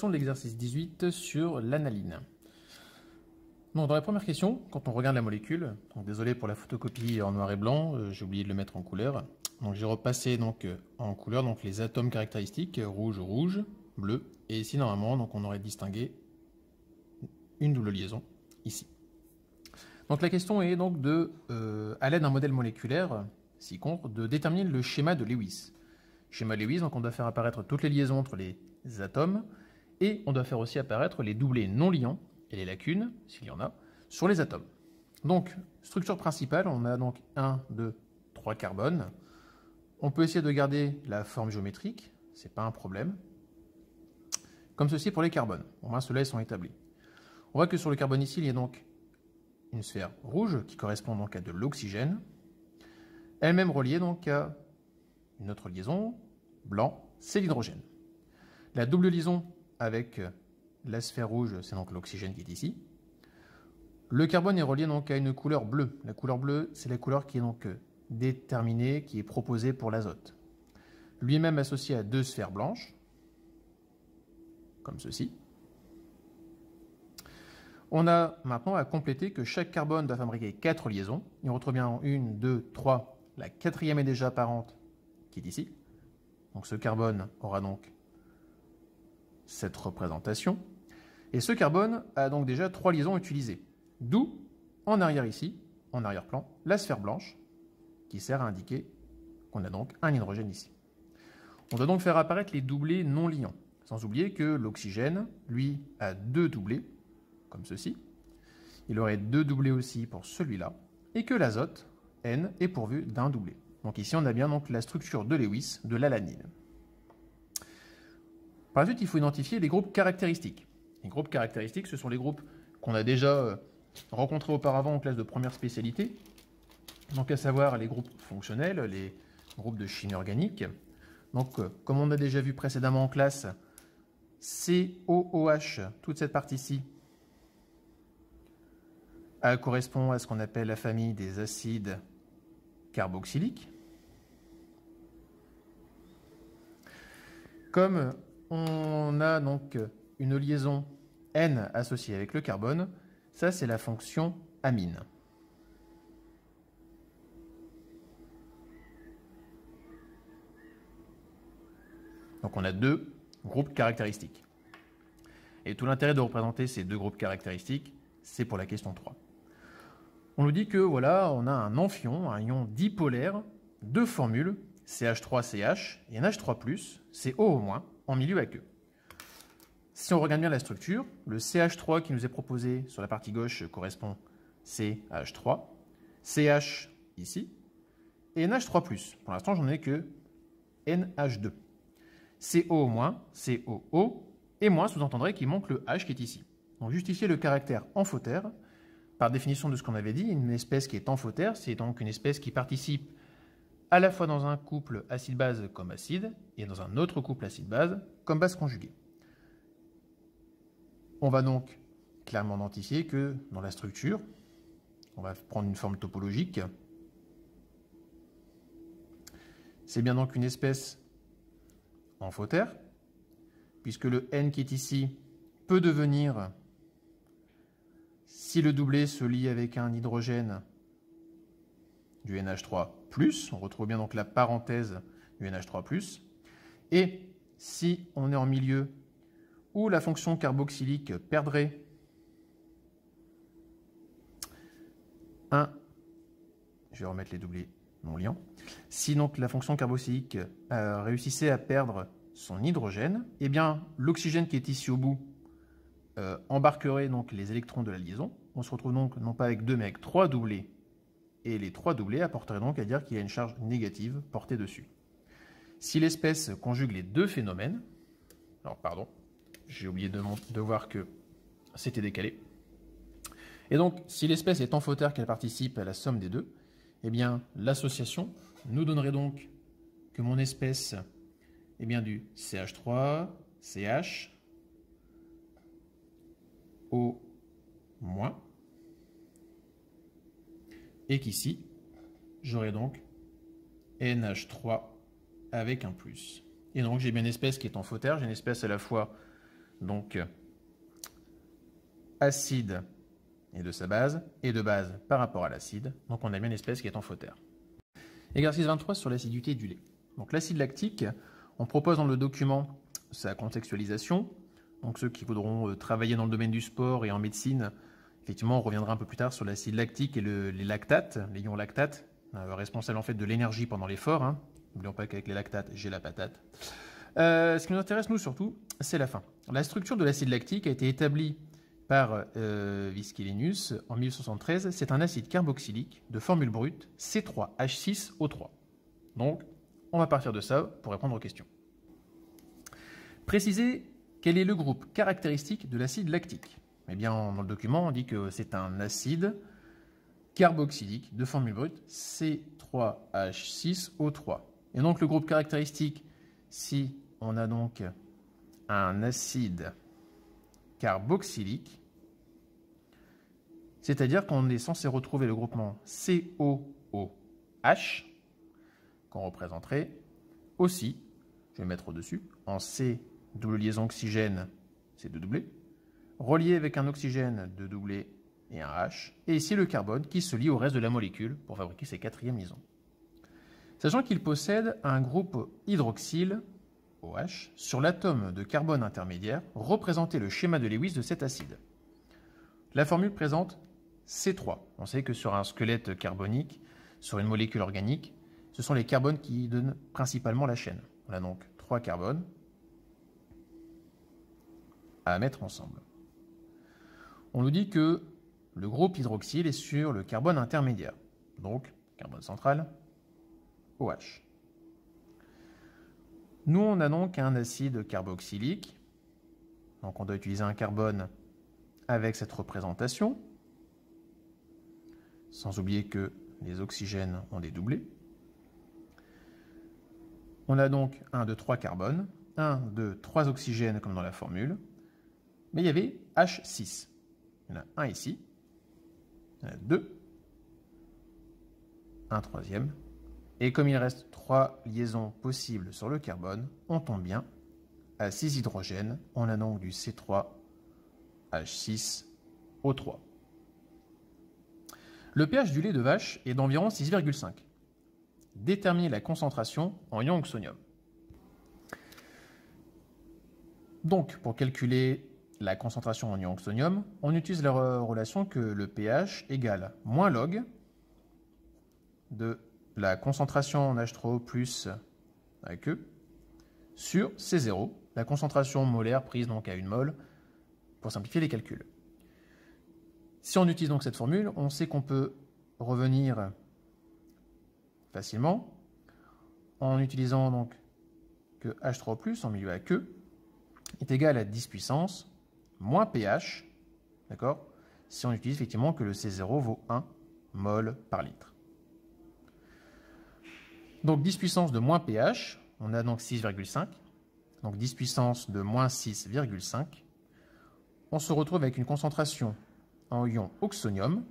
de l'exercice 18 sur l'analyne. Donc dans la première question, quand on regarde la molécule, donc désolé pour la photocopie en noir et blanc, j'ai oublié de le mettre en couleur. Donc j'ai repassé en couleur les atomes caractéristiques, rouge, rouge, bleu, et ici normalement donc on aurait distingué une double liaison ici. Donc la question est donc à l'aide d'un modèle moléculaire, ci-contre, de déterminer le schéma de Lewis. Schéma Lewis, donc on doit faire apparaître toutes les liaisons entre les atomes, et on doit faire aussi apparaître les doublés non liants, et les lacunes, s'il y en a, sur les atomes. Donc, structure principale, on a donc 1, 2, 3 carbones. On peut essayer de garder la forme géométrique, c'est pas un problème. Comme ceci pour les carbones. Au moins, ceux-là, ils sont établis. On voit que sur le carbone ici, il y a donc une sphère rouge qui correspond donc à de l'oxygène, elle-même reliée donc à une autre liaison, blanc, c'est l'hydrogène. La double liaison avec la sphère rouge, c'est donc l'oxygène qui est ici. Le carbone est relié donc à une couleur bleue. La couleur bleue, c'est la couleur qui est donc déterminée, qui est proposée pour l'azote. Lui-même associé à deux sphères blanches, comme ceci. On a maintenant à compléter que chaque carbone doit fabriquer 4 liaisons. Et on retrouve bien en 1, 2, 3. La quatrième est déjà apparente, qui est ici. Donc ce carbone aura donc cette représentation. Et ce carbone a donc déjà 3 liaisons utilisées. D'où, en arrière ici, en arrière-plan, la sphère blanche, qui sert à indiquer qu'on a donc un hydrogène ici. On doit donc faire apparaître les doublés non liants. Sans oublier que l'oxygène, lui, a 2 doublés, comme ceci. Il aurait 2 doublés aussi pour celui-là. Et que l'azote, N, est pourvu d'un doublé. Donc ici, on a bien donc la structure de Lewis de l'alanine. Par la suite, il faut identifier les groupes caractéristiques. Les groupes caractéristiques, ce sont les groupes qu'on a déjà rencontrés auparavant en classe de première spécialité. Donc à savoir les groupes fonctionnels, les groupes de chimie organique. Donc comme on a déjà vu précédemment en classe, COOH, toute cette partie-ci, correspond à ce qu'on appelle la famille des acides carboxyliques. Comme on a donc une liaison N associée avec le carbone, ça c'est la fonction amine. Donc on a 2 groupes caractéristiques. Et tout l'intérêt de représenter ces 2 groupes caractéristiques, c'est pour la question 3. On nous dit que voilà, on a un amphion, un ion dipolaire, 2 formules, CH3CH et NH3+, CO-, en milieu aqueux. Si on regarde bien la structure, le CH3 qui nous est proposé sur la partie gauche correspond CH3, CH ici, et NH3+. Pour l'instant, j'en ai que NH2. CO-, COO, et moins sous-entendrait qu'il manque le H qui est ici. Donc justifier le caractère amphotère, par définition de ce qu'on avait dit, une espèce qui est amphotère, c'est donc une espèce qui participe à la fois dans un couple acide-base comme acide, et dans un autre couple acide-base comme base conjuguée. On va donc clairement identifier que dans la structure, on va prendre une forme topologique. C'est bien donc une espèce amphotère, puisque le N qui est ici peut devenir, si le doublé se lie avec un hydrogène, du NH3+, on retrouve bien donc la parenthèse du NH3+, et si on est en milieu où la fonction carboxylique perdrait je vais remettre les doublés non liants, si donc la fonction carboxylique réussissait à perdre son hydrogène, eh bien l'oxygène qui est ici au bout embarquerait donc les électrons de la liaison. On se retrouve donc non pas avec 2 mais avec 3 doublés, et les 3 doublés apporteraient donc à dire qu'il y a une charge négative portée dessus. Si l'espèce conjugue les 2 phénomènes, alors pardon, j'ai oublié de voir que c'était décalé. Et donc, si l'espèce est amphotère qu'elle participe à la somme des 2, eh bien, l'association nous donnerait donc que mon espèce est bien du CH3, CH, O-, et qu'ici, j'aurai donc NH3 avec un plus. Et donc, j'ai bien une espèce qui est amphotère, j'ai une espèce à la fois donc acide et de sa base, et de base par rapport à l'acide. Donc on a bien une espèce qui est amphotère. Exercice 23 sur l'acidité du lait. Donc l'acide lactique, on propose dans le document sa contextualisation. Donc ceux qui voudront travailler dans le domaine du sport et en médecine, effectivement on reviendra un peu plus tard sur l'acide lactique et les lactates, les ions lactates, responsables en fait de l'énergie pendant l'effort. N'oublions pas qu'avec les lactates, j'ai la patate. Ce qui nous intéresse nous surtout, c'est la fin. La structure de l'acide lactique a été établie par Viscilinus en 1873. C'est un acide carboxylique de formule brute C3H6O3. Donc, on va partir de ça pour répondre aux questions. Précisez quel est le groupe caractéristique de l'acide lactique. Eh bien, dans le document, on dit que c'est un acide carboxylique de formule brute C3H6O3. Et donc, le groupe caractéristique, si on a donc un acide carboxylique, c'est-à-dire qu'on est censé retrouver le groupement COOH, qu'on représenterait aussi, je vais mettre au-dessus, en C double liaison oxygène, c'est deux doublés, relié avec un oxygène deux doublés et un H, et ici le carbone qui se lie au reste de la molécule pour fabriquer ces quatrièmes liaisons. Sachant qu'il possède un groupe hydroxyle, OH, sur l'atome de carbone intermédiaire, représenter le schéma de Lewis de cet acide. La formule présente C3. On sait que sur un squelette carbonique, sur une molécule organique, ce sont les carbones qui donnent principalement la chaîne. On a donc 3 carbones à mettre ensemble. On nous dit que le groupe hydroxyle est sur le carbone intermédiaire, donc carbone central, OH. Nous, on a donc un acide carboxylique, donc on doit utiliser un carbone avec cette représentation, sans oublier que les oxygènes ont des doublés. On a donc 1, 2, 3 carbones, 1, 2, 3 oxygènes comme dans la formule, mais il y avait H6. Il y en a un ici, il y en a 2, un troisième, et comme il reste 3 liaisons possibles sur le carbone, on tombe bien à 6 hydrogènes, on a donc du C3H6O3. Le pH du lait de vache est d'environ 6,5. Déterminer la concentration en ion oxonium. Donc, pour calculer la concentration en ion oxonium, on utilise la relation que le pH égale moins log de la concentration en H3O plus avec E sur C0, la concentration molaire prise donc à 1 mol, pour simplifier les calculs. Si on utilise donc cette formule, on sait qu'on peut revenir facilement en utilisant donc que H3O+, en milieu aqueux, est égal à 10 puissance moins pH, d'accord, si on utilise effectivement que le C0 vaut 1 mol par litre. Donc 10 puissance de moins pH, on a donc 6,5, donc 10 puissance de moins 6,5, on se retrouve avec une concentration en ion oxonium,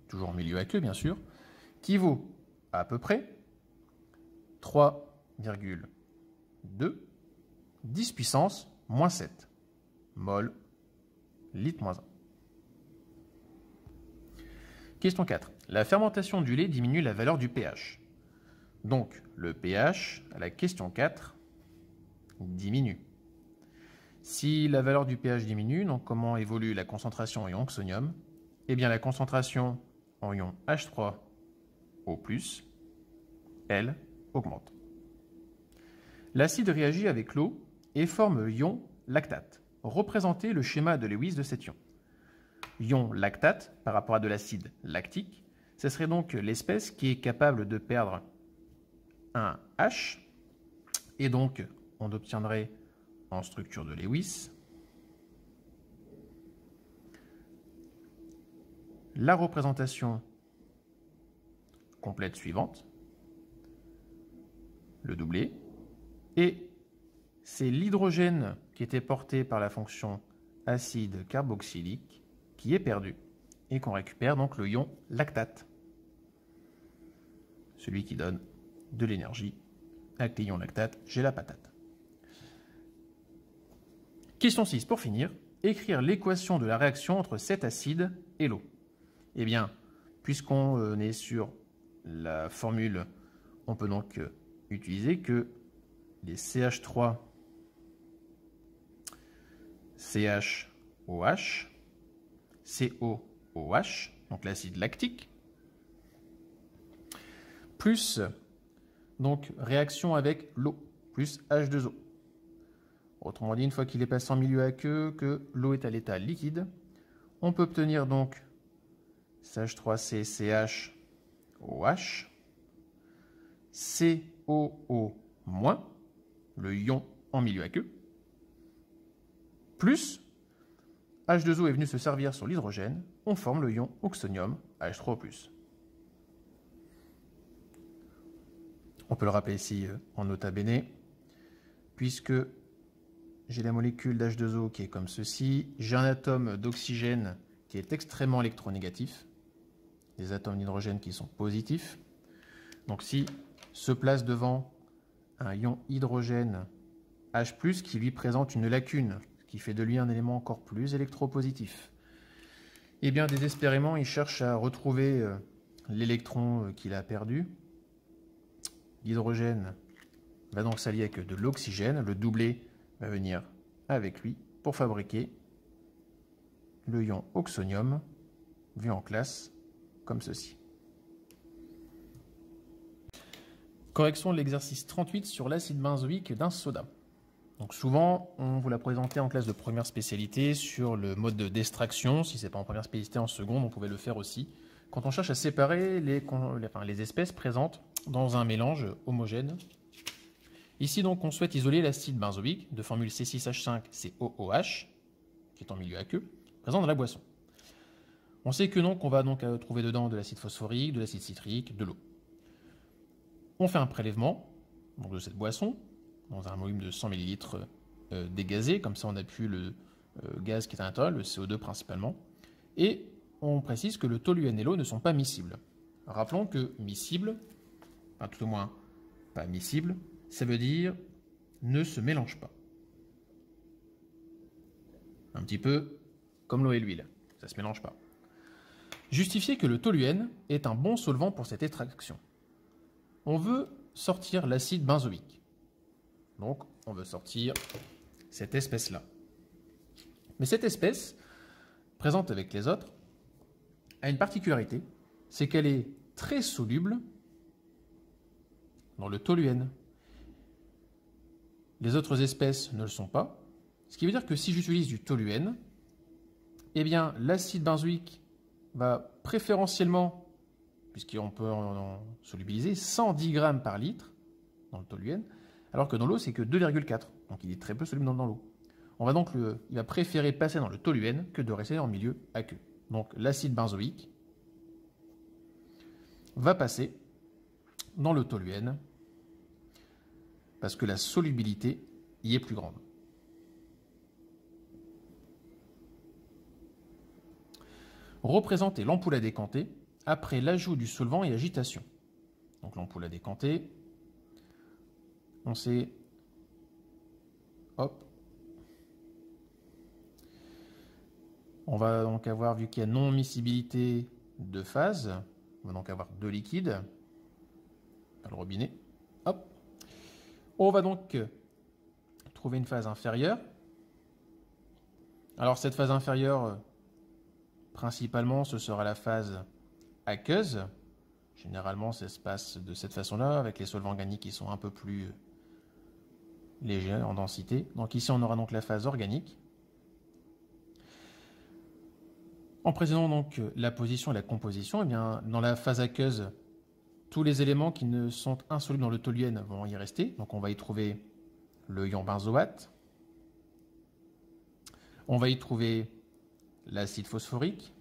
toujours en milieu aqueux bien sûr, qui vaut à peu près 3,2 10 puissance moins 7 mol litre moins 1. Question 4. La fermentation du lait diminue la valeur du pH. Donc, le pH, à la question 4, diminue. Si la valeur du pH diminue, donc comment évolue la concentration en ion oxonium? Eh bien, la concentration en ion H3O+, elle, augmente. L'acide réagit avec l'eau et forme l'ion lactate. Représentez le schéma de Lewis de cet ion. Ion lactate, par rapport à de l'acide lactique, ce serait donc l'espèce qui est capable de perdre un H, et donc on obtiendrait en structure de Lewis la représentation complète suivante, le doublé, et c'est l'hydrogène qui était porté par la fonction acide carboxylique qui est perdu et qu'on récupère donc le ion lactate, celui qui donne de l'énergie. Avec les ions lactate, j'ai la patate. Question 6, pour finir, écrire l'équation de la réaction entre cet acide et l'eau. Eh bien, puisqu'on est sur la formule, on peut donc utiliser que les CH3, CHOH, COOH, donc l'acide lactique, plus donc réaction avec l'eau, plus H2O. Autrement dit, une fois qu'il est passé en milieu aqueux, que l'eau est à l'état liquide, on peut obtenir donc CH3CCHOH, COO-, le ion en milieu aqueux, plus H2O est venu se servir sur l'hydrogène, on forme le ion oxonium H3O+. On peut le rappeler ici en nota bene, puisque j'ai la molécule d'H2O qui est comme ceci, j'ai un atome d'oxygène qui est extrêmement électronégatif, des atomes d'hydrogène qui sont positifs. Donc si se place devant un ion hydrogène H+, qui lui présente une lacune, ce qui fait de lui un élément encore plus électropositif, eh bien désespérément il cherche à retrouver l'électron qu'il a perdu. L'hydrogène va donc s'allier avec de l'oxygène, le doublé va venir avec lui pour fabriquer le ion oxonium, vu en classe comme ceci. Correction de l'exercice 38 sur l'acide benzoïque d'un soda. Donc souvent, on vous l'a présenté en classe de première spécialité sur le mode d'extraction. Si ce n'est pas en première spécialité, en seconde, on pouvait le faire aussi. Quand on cherche à séparer les espèces présentes dans un mélange homogène. Ici, donc, on souhaite isoler l'acide benzoïque de formule C6H5COOH, qui est en milieu aqueux, présent dans la boisson. On sait que donc, on va donc trouver dedans de l'acide phosphorique, de l'acide citrique, de l'eau. On fait un prélèvement donc, de cette boisson dans un volume de 100 ml dégazé, comme ça on a pu le gaz qui est à l'intérieur, le CO2 principalement, et on précise que le toluène et l'eau ne sont pas miscibles. Rappelons que miscible, enfin tout au moins pas miscible, ça veut dire ne se mélange pas. Un petit peu comme l'eau et l'huile, ça ne se mélange pas. Justifier que le toluène est un bon solvant pour cette extraction. On veut sortir l'acide benzoïque. Donc, on veut sortir cette espèce-là. Mais cette espèce, présente avec les autres, a une particularité, c'est qu'elle est très soluble dans le toluène. Les autres espèces ne le sont pas, ce qui veut dire que si j'utilise du toluène, eh bien l'acide benzoïque va préférentiellement, puisqu'on peut en solubiliser, 110 grammes par litre dans le toluène, alors que dans l'eau, c'est que 2,4, donc il est très peu soluble dans l'eau. Il va préférer passer dans le toluène que de rester en milieu aqueux. Donc l'acide benzoïque va passer dans le toluène parce que la solubilité y est plus grande. Représenter l'ampoule à décanter après l'ajout du solvant et agitation. Donc l'ampoule à décanter, on sait, hop, on va donc avoir, vu qu'il y a non-miscibilité de phase, on va donc avoir deux liquides, par le robinet, hop, on va donc trouver une phase inférieure. Alors cette phase inférieure, principalement, ce sera la phase aqueuse. Généralement, ça se passe de cette façon-là, avec les solvants organiques qui sont un peu plus légers en densité. Donc ici, on aura donc la phase organique. En précisant donc la position et la composition, eh bien, dans la phase aqueuse, tous les éléments qui ne sont insolubles dans le toluène vont y rester. Donc on va y trouver le ion benzoate. On va y trouver l'acide phosphorique.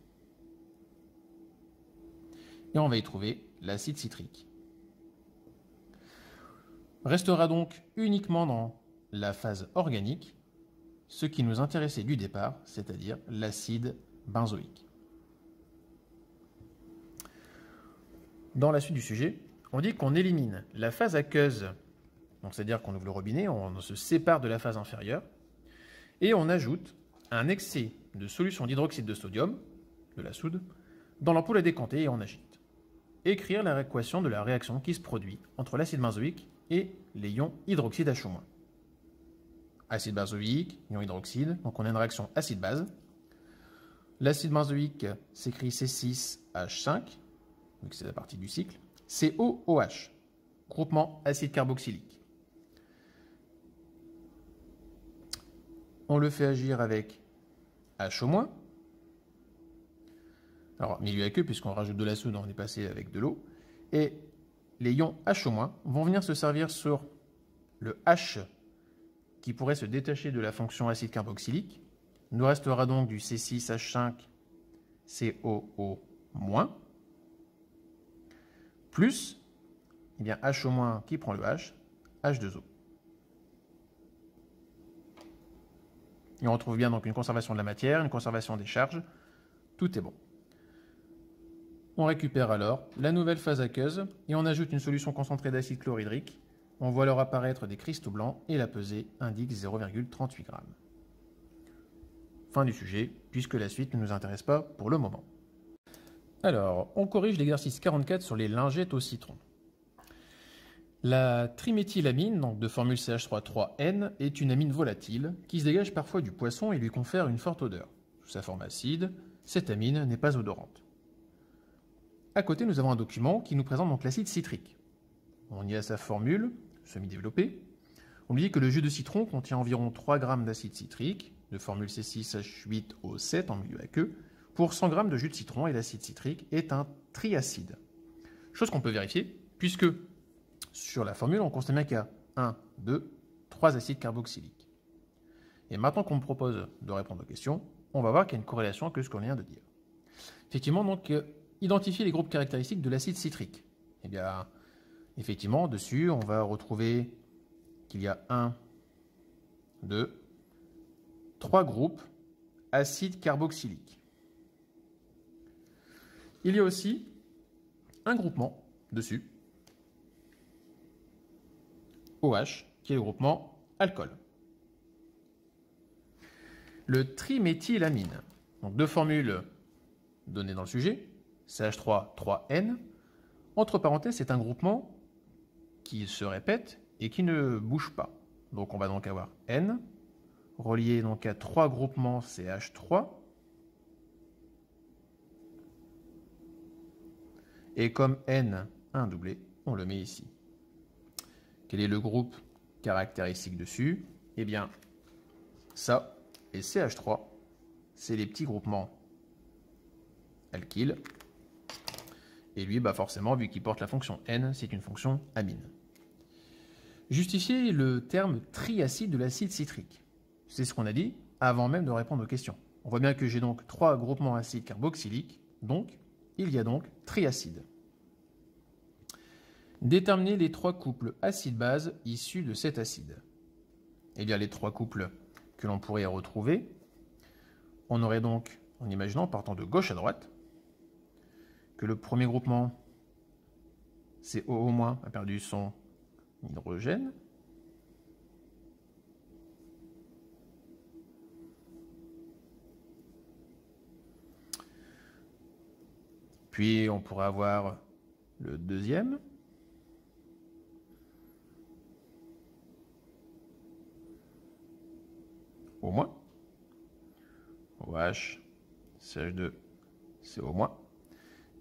Et on va y trouver l'acide citrique. Restera donc uniquement dans la phase organique ce qui nous intéressait du départ, c'est-à-dire l'acide benzoïque. Dans la suite du sujet, on dit qu'on élimine la phase aqueuse, donc c'est-à-dire qu'on ouvre le robinet, on se sépare de la phase inférieure, Et on ajoute un excès de solution d'hydroxyde de sodium, de la soude, dans l'ampoule à décanter et on agite. Écrire l'équation de la réaction qui se produit entre l'acide benzoïque et les ions hydroxyde H-. Acide benzoïque, ion hydroxyde, donc on a une réaction acide-base. L'acide benzoïque s'écrit C6H5, vu que c'est la partie du cycle. COOH, groupement acide carboxylique. On le fait agir avec H-. Alors, milieu aqueux, puisqu'on rajoute de la soude, on est passé avec de l'eau. Et les ions H- vont venir se servir sur le H qui pourrait se détacher de la fonction acide carboxylique. Il nous restera donc du C6H5COO- plus eh bien, H- qui prend le H, H2O. Et on retrouve bien donc une conservation de la matière, une conservation des charges. Tout est bon. On récupère alors la nouvelle phase aqueuse et on ajoute une solution concentrée d'acide chlorhydrique. On voit alors apparaître des cristaux blancs et la pesée indique 0,38 g. Fin du sujet, puisque la suite ne nous intéresse pas pour le moment. Alors, on corrige l'exercice 44 sur les lingettes au citron. La triméthylamine, donc de formule CH3,3N, est une amine volatile qui se dégage parfois du poisson et lui confère une forte odeur. Sous sa forme acide, cette amine n'est pas odorante. À côté, nous avons un document qui nous présente donc l'acide citrique. On y a sa formule, semi-développée. On lui dit que le jus de citron contient environ 3 g d'acide citrique, de formule C6H8O7 en milieu aqueux, pour 100 g de jus de citron, et l'acide citrique est un triacide. Chose qu'on peut vérifier, puisque sur la formule, on constate bien qu'il y a 1, 2, 3 acides carboxyliques. Et maintenant qu'on me propose de répondre aux questions, on va voir qu'il y a une corrélation avec ce qu'on vient de dire. Effectivement, donc, identifier les groupes caractéristiques de l'acide citrique. Eh bien, effectivement, dessus, on va retrouver qu'il y a 1, 2, 3 groupes acides carboxyliques. Il y a aussi un groupement dessus, OH, qui est le groupement alcool. Le triméthylamine, donc deux formules données dans le sujet, CH3,3N. Entre parenthèses, c'est un groupement qui se répète et qui ne bouge pas. Donc on va donc avoir N, relié donc à 3 groupements CH3. Et comme N a un doublé, on le met ici. Quel est le groupe caractéristique dessus? Eh bien, ça et CH3, c'est les petits groupements alkyles. Et lui, bah forcément, vu qu'il porte la fonction N, c'est une fonction amine. Justifier le terme triacide de l'acide citrique. C'est ce qu'on a dit avant même de répondre aux questions. On voit bien que j'ai donc 3 groupements acides carboxyliques, donc il y a donc triacide. Déterminer les 3 couples acide-base issus de cet acide. Eh bien, les 3 couples que l'on pourrait retrouver, on aurait donc, en imaginant, partant de gauche à droite, que le premier groupement, COO-, a perdu son hydrogène. Puis on pourrait avoir le deuxième. O-, OH, CH2, CO-.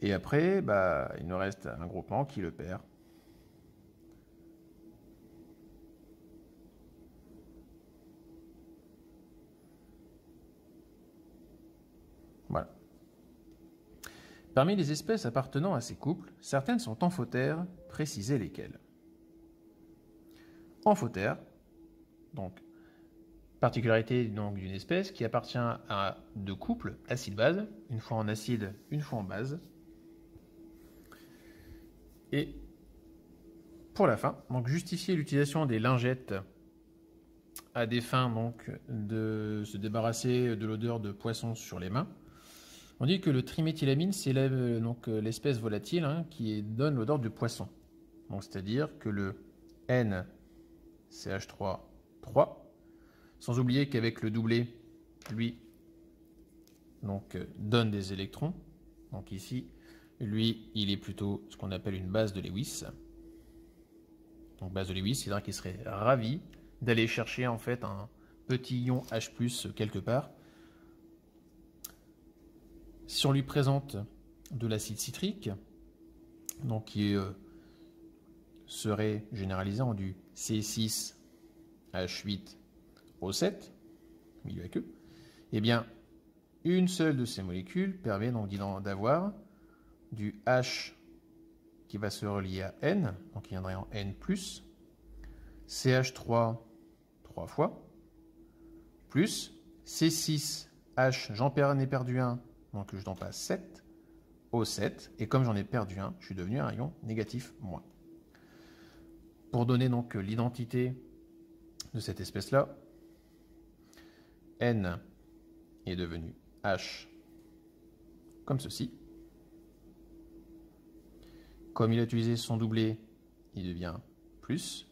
Et après, bah, il nous reste un groupement qui le perd. Voilà. Parmi les espèces appartenant à ces couples, certaines sont amphotères, précisez lesquelles. Amphotère, donc particularité d'une espèce qui appartient à 2 couples acide-base, une fois en acide, une fois en base. Et pour la fin, donc justifier l'utilisation des lingettes à des fins donc, de se débarrasser de l'odeur de poisson sur les mains. On dit que le triméthylamine, c'est l'espèce volatile qui donne l'odeur de poisson. C'est-à-dire que le NCH3,3 Sans oublier qu'avec le doublé, lui, donc, donne des électrons. Donc ici, lui, il est plutôt ce qu'on appelle une base de Lewis. Donc base de Lewis, c'est-à-dire qu'il serait ravi d'aller chercher en fait un petit ion H+ quelque part. Si on lui présente de l'acide citrique, donc qui serait généralisé en du C6H8O7, milieu aqueux, eh bien, une seule de ces molécules permet donc d'avoir du H qui va se relier à N, donc il viendrait en N+, CH3 3 fois, plus C6H, j'en ai perdu un, donc je n'en passe 7, O7, et comme j'en ai perdu un, je suis devenu un ion négatif moins. Pour donner donc l'identité de cette espèce-là, N est devenu H comme ceci. Comme il a utilisé son doublé, il devient plus.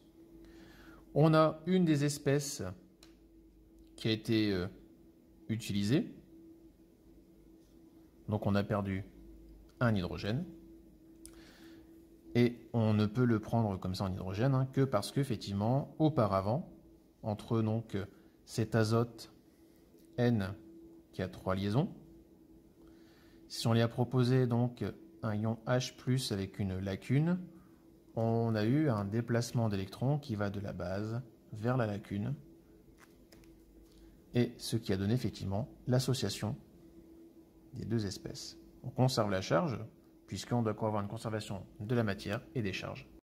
On a une des espèces qui a été utilisée. Donc on a perdu un hydrogène. Et on ne peut le prendre comme ça en hydrogène que parce qu'effectivement, auparavant, entre donc cet azote N qui a 3 liaisons, si on lui a proposé donc un ion H+ avec une lacune, on a eu un déplacement d'électrons qui va de la base vers la lacune, et ce qui a donné effectivement l'association des deux espèces. On conserve la charge, puisqu'on doit avoir une conservation de la matière et des charges.